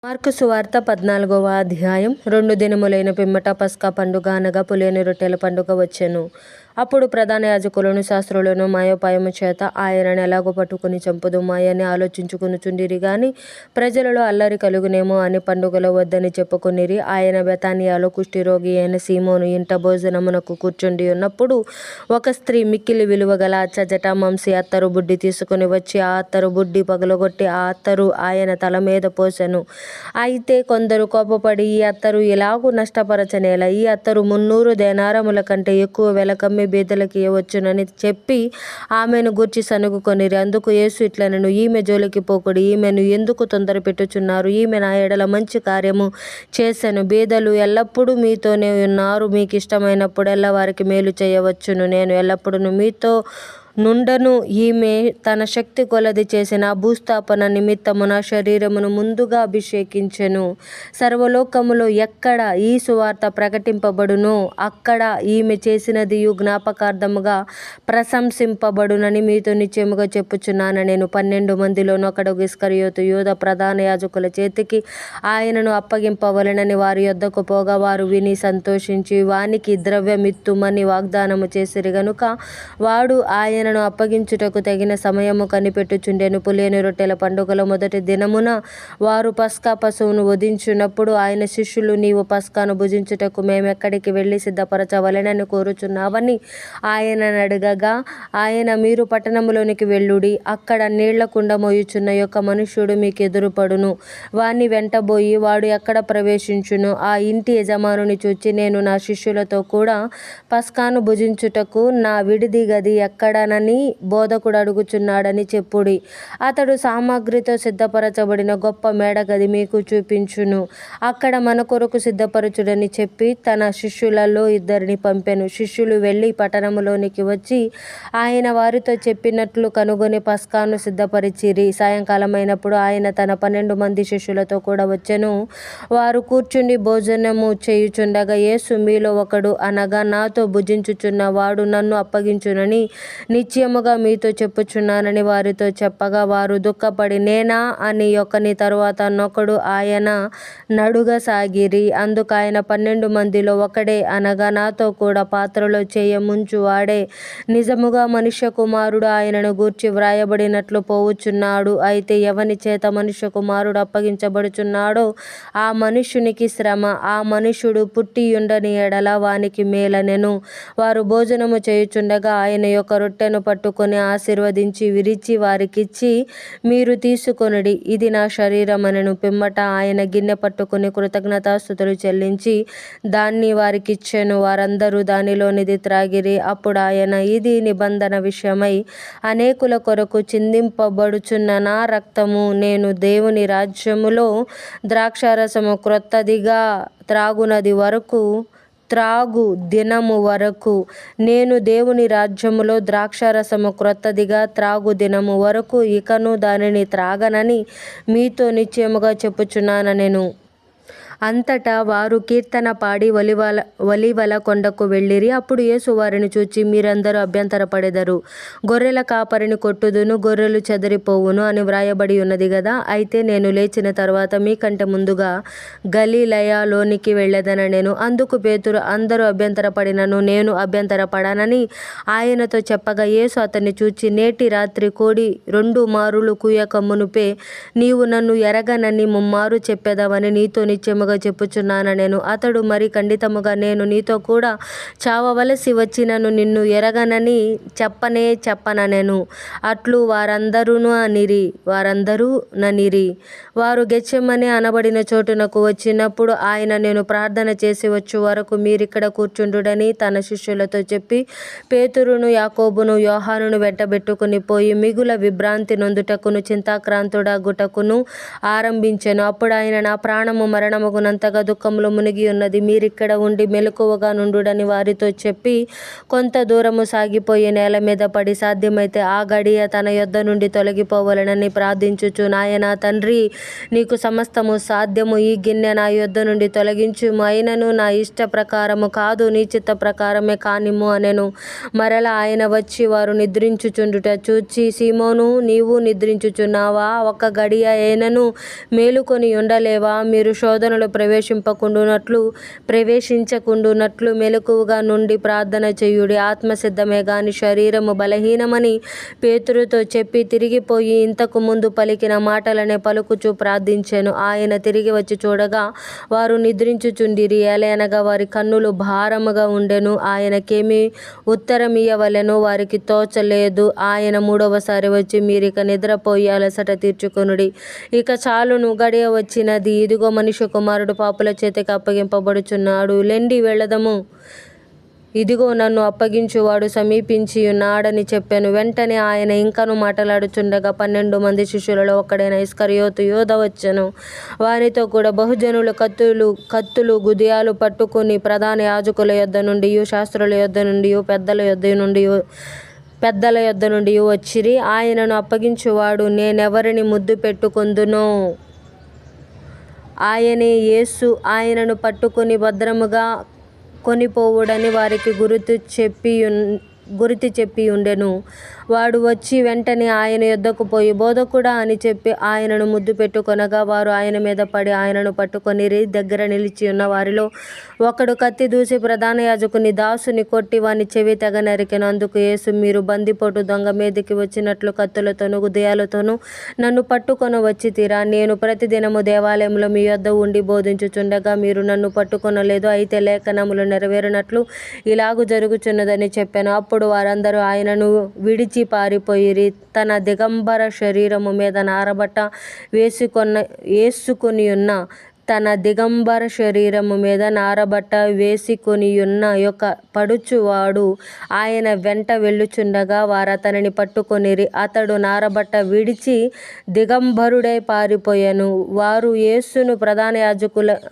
Mark సువార్త 14వ అధ్యాయం. 2 దినములైన పిమ్మట పస్కా పండుగ అనగా పులియని రొట్టెల పండుగ వచ్చెను. అప్పుడు ప్రధాన యాజకులను శాస్త్రులను మాయోపాయము చేత ఆయనను ఎలాగో పట్టుకుని చంపుదుమా అని ఆలోచించుకొనుచుండిరి గాని ప్రజలలో అల్లరి కలుగునేమో అని పండుగలో వద్దని చెప్పుకొనిరి. ఆయన బెతానియాలో కుష్ఠరోగి అయిన సీమోను ఇంట భోజనమునకు కూర్చుండి ఉన్నప్పుడు ఒక స్త్రీ మిక్కిలి విలువ గల జటామాంసి అత్తరు బుడ్డి తీసుకుని వచ్చి ఆ అత్తరు బుడ్డి పగలగొట్టి ఆ అత్తరు ఆయన తల మీద పోసెను. అయితే కొందరు కోపపడి, ఈ అత్తరు ఇలాగూ నష్టపరచనేలా, ఈ అత్తరు 300 దేనారముల కంటే ఎక్కువ వెల కమ్మి బీదలకి ఇవ్వవచ్చునని చెప్పి ఆమెను గూర్చి సనుగుకొనిరి. అందుకు యేసు ఇట్లనెను, ఈమె జోలికి పోకుడి, ఈమెను ఎందుకు తొందర పెట్టుచున్నారు? ఈమె నా ఎడల మంచి కార్యము చేసెను. బీదలు ఎల్లప్పుడూ మీతోనే ఉన్నారు, మీకు ఇష్టమైనప్పుడెల్లా వారికి మేలు చేయవచ్చును. నేను ఎల్లప్పుడూ మీతో నుండను. ఈమె తన శక్తి కొలది చేసిన భూస్థాపన నిమిత్తము నా శరీరమును ముందుగా అభిషేకించెను. సర్వలోకములో ఎక్కడ ఈ సువార్త ప్రకటింపబడునో అక్కడ ఈమె చేసినదియు జ్ఞాపకార్థముగా ప్రశంసింపబడునని మీతో నిశ్చయముగా చెప్పుచున్నాను. నేను 12 మందిలోను ఒకడు ఇస్కరియోతు యూదా ప్రధాన యాజకుల చేతికి ఆయనను అప్పగింపవలెనని వారి యొద్దకు పోగా వారు విని సంతోషించి వానికి ద్రవ్యమిత్తుమని వాగ్దానము చేసిరి గనుక వాడు ఆయనను అప్పగించుటకు తగిన సమయము కనిపెట్టుచుండెను. పులియని రొట్టెల పండుగలో మొదటి దినమున వారు పస్కా పశువును వధించున్నప్పుడు ఆయన శిష్యులు, నీవు పస్కాను భుజించుటకు మేమెక్కడికి వెళ్ళి సిద్ధపరచవలెనని కోరుచున్నావని ఆయనను అడగగా ఆయన, మీరు పట్టణములోనికి వెళ్ళుడి, అక్కడ నీళ్ల కుండ మోయుచున్న యొక్క మనుష్యుడు మీకు ఎదురుపడును. వాణ్ణి వెంటబోయి వాడు ఎక్కడ ప్రవేశించునో ఆ ఇంటి యజమానుని చూచి, నేను నా శిష్యులతో కూడా పస్కాను భుజించుటకు నా విడిది గది ఎక్కడనని బోధకుడు అడుగుచున్నాడని చెప్పుడి. అతడు సామగ్రితో సిద్ధపరచబడిన గొప్ప మేడగది మీకు చూపించును. అక్కడ మన కొరకు సిద్ధపరచుడని చెప్పి తన శిష్యులలో 2 పంపెను. శిష్యులు వెళ్ళి పట్టణములోనికి వచ్చి ఆయన వారితో చెప్పినట్లు కనుగొని పస్కాను సిద్ధపరిచిరి. సాయంకాలమైనప్పుడు ఆయన తన 12 మంది శిష్యులతో కూడా వచ్చెను. వారు కూర్చుండి భోజనము చేయుచుండగా యేసు, మీలో ఒకడు అనగా నాతో భుజించుచున్న వాడు నన్ను అప్పగించునని నిశ్చయముగా మీతో చెప్పుచున్నానని వారితో చెప్పగా వారు దుఃఖపడి, నేనా అని ఒకని తరువాత నొకడు ఆయన నడుగసాగిరి. అందుకు ఆయన 12 మందిలో ఒకడే అనగా నాతో కూడా పాత్రలో చేయముంచు వాడే, నిజముగా మనుష్య కుమారుడు ఆయనను గూర్చి వ్రాయబడినట్లు పోవుచున్నాడు. అయితే ఎవని చేత మనుష్య కుమారుడు అప్పగించబడుచున్నాడో ఆ మనుష్యునికి శ్రమ, ఆ మనుష్యుడు పుట్టియుండని ఎడల వానికి మేలనెను. వారు భోజనము చేయుచుండగా ఆయన యొక్క రొట్టెను పట్టుకొని ఆశీర్వదించి విరిచి వారికిచ్చి, మీరు తీసుకొనుడి, ఇది నా శరీరమనెను. పిమ్మట ఆయన గిన్నె పట్టుకొని కృతజ్ఞతాస్తుతులు చెల్లించి దాన్ని వారికిచ్చెను. వారందరూ దానిలోనిది త్రాగిరి. అప్పుడు ఆయన, ఇది నిబంధన విషయమై అనేకుల కొరకు చిందింపబడుచున్న నా రక్తము. నేను దేవుని రాజ్యములో ద్రాక్షారసము క్రొత్తదిగా త్రాగు దినము వరకు, నేను దేవుని రాజ్యములో ద్రాక్షారసము క్రొత్తదిగా త్రాగు దినము వరకు ఇకను దానిని త్రాగనని మీతో నిశ్చయముగా చెప్పుచున్నానెను. అంతటా వారు కీర్తన పాడి ఒలీవల కొండకు వెళ్ళిరి. అప్పుడు యేసు వారిని చూచి, మీరందరూ అభ్యంతరపడెదరు. గొర్రెల కాపరిని కొట్టుదును, గొర్రెలు చెదరిపోవును అని వ్రాయబడి ఉన్నది గదా. అయితే నేను లేచిన తరువాత మీకంటే ముందుగా గలిలయలోనికి వెళ్ళెదనెను. అందుకు పేతురు, అందరూ అభ్యంతరపడినను నేను అభ్యంతరపడనని ఆయనతో చెప్పగా యేసు అతన్ని చూచి, నేటి రాత్రి కోడి 2 మారులు కూయక మునుపే నీవు నన్ను ఎరగనని 3 మారు చెప్పెదవని నీతో నిశ్చయముగా చెప్పుచున్నానెను. అతడు మరి ఖండితముగా, నేను నీతో కూడా చావవలసి వచ్చినను నిన్ను ఎరగనని చెప్పననెను. అట్లు వారందరూ ననిరి. వారు గెత్సేమనే అనబడిన చోటునకు వచ్చినప్పుడు ఆయన, నేను ప్రార్థన చేసి వచ్చు వరకు మీరిక్కడ కూర్చుండుడని తన శిష్యులతో చెప్పి పేతురును, యాకోబును, యోహానును వెంటబెట్టుకుని పోయి మిగుల విభ్రాంతి నొందుటకును చింతాక్రాంతుడగుటకును ఆరంభించెను. అప్పుడు ఆయన, నా ప్రాణము మరణముకు తగునంతగా దుఃఖంలో మునిగి ఉన్నది. మీరిక్కడ ఉండి మెలకువగా నుండుడని వారితో చెప్పి కొంత దూరము సాగిపోయి నేల మీద పడి సాధ్యమైతే ఆ గడియ తన యొద్ద నుండి తొలగిపోవాలనని ప్రార్థించుచు, నాయనా తండ్రి, నీకు సమస్తము సాధ్యము, ఈ గిన్నె నా యొద్ద నుండి తొలగించుము, అయినను నా ఇష్ట ప్రకారము కాదు నీ చిత్త ప్రకారమే కానిమ్ము అనెను. మరలా ఆయన వచ్చి వారు నిద్రించుచుండుట చూచి, సీమోను, నీవు నిద్రించుచున్నావా? ఒక్క గడియ అయినను మేలుకొని ఉండలేవా? మీరు శోధనలో ప్రవేశించకుండునట్లు మెలకువగా నుండి ప్రార్థన చేయుడి. ఆత్మసిద్ధమే గాని శరీరము బలహీనమని పేతురుతో చెప్పి తిరిగిపోయి ఇంతకు ముందు పలికిన మాటలనే పలుకుచూ ప్రార్థించెను. ఆయన తిరిగి వచ్చి చూడగా వారు నిద్రించుచుండిరి, ఏలయనగా వారి కన్నులు భారముగా ఉండెను. ఆయనకేమి ఉత్తరమియ్యవలెనో వారికి తోచలేదు. ఆయన మూడవసారి వచ్చి, మీరిక నిద్రపోయి అలసట తీర్చుకొనుడి, ఇక చాలును, గడియ వచ్చినది, ఇదిగో మనుష్య కుమారుడు పాపుల చేతికి అప్పగింపబడుచున్నాడు, లెండి వెళదము, ఇదిగో నన్ను అప్పగించువాడు సమీపించి ఉన్నాడని చెప్పాను. వెంటనే ఆయన ఇంకను మాట్లాడుచుండగా 12 మంది శిష్యులలో ఒక్కడైన ఇస్కరియోతు యూదా వచ్చెను. వారితో కూడా బహుజనులు కత్తులు గుదియాలు పట్టుకుని ప్రధాన యాజకుల యొద్ద నుండి, శాస్త్రుల యొద్ద నుండి, పెద్దల యొద్ద నుండి వచ్చిరి. ఆయనను అప్పగించువాడు నేనెవరిని ముద్దు పెట్టుకొందునో ఆయనే యేసు, ఆయనను పట్టుకుని భద్రముగా కొనిపోవుడని వారికి గుర్తు చెప్పి ఉండెను. వాడు వచ్చి వెంటనే ఆయన యొద్దకు పోయి, బోధకుడా అని చెప్పి ఆయనను ముద్దు పెట్టుకొనగా వారు ఆయన మీద పడి ఆయనను పట్టుకొనిరి. దగ్గర నిలిచి ఉన్న వారిలో ఒకడు కత్తి దూసి ప్రధాన యాజకుని దాసుని కొట్టి వాని చెవి తెగ నరికెను. అందుకు యేసు, మీరు బందిపోటు దొంగ మీదికి వచ్చినట్లు కత్తులతోనూ గుదియాలతోనూ నన్ను పట్టుకొని వచ్చితిరా? నేను ప్రతిదినము దేవాలయంలో మీ యొద్ద ఉండి బోధించుచుండగా మీరు నన్ను పట్టుకొనలేదు. అయితే లేఖనములు నెరవేరునట్లు ఇలాగు జరుగుచున్నదని చెప్పాను. అప్పుడు వారందరూ ఆయనను విడిచి పారిపోయిరి. తన దిగంబర శరీరము మీద నారబట్ట వేసుకొనియున్న యొక్క పడుచువాడు ఆయన వెంట వెళ్ళుచుండగా వారతనిని పట్టుకొనిరి. అతడు నారబట్ట విడిచి దిగంబరుడై పారిపోయెను. వారు యేసును ప్రధాన యాజకుల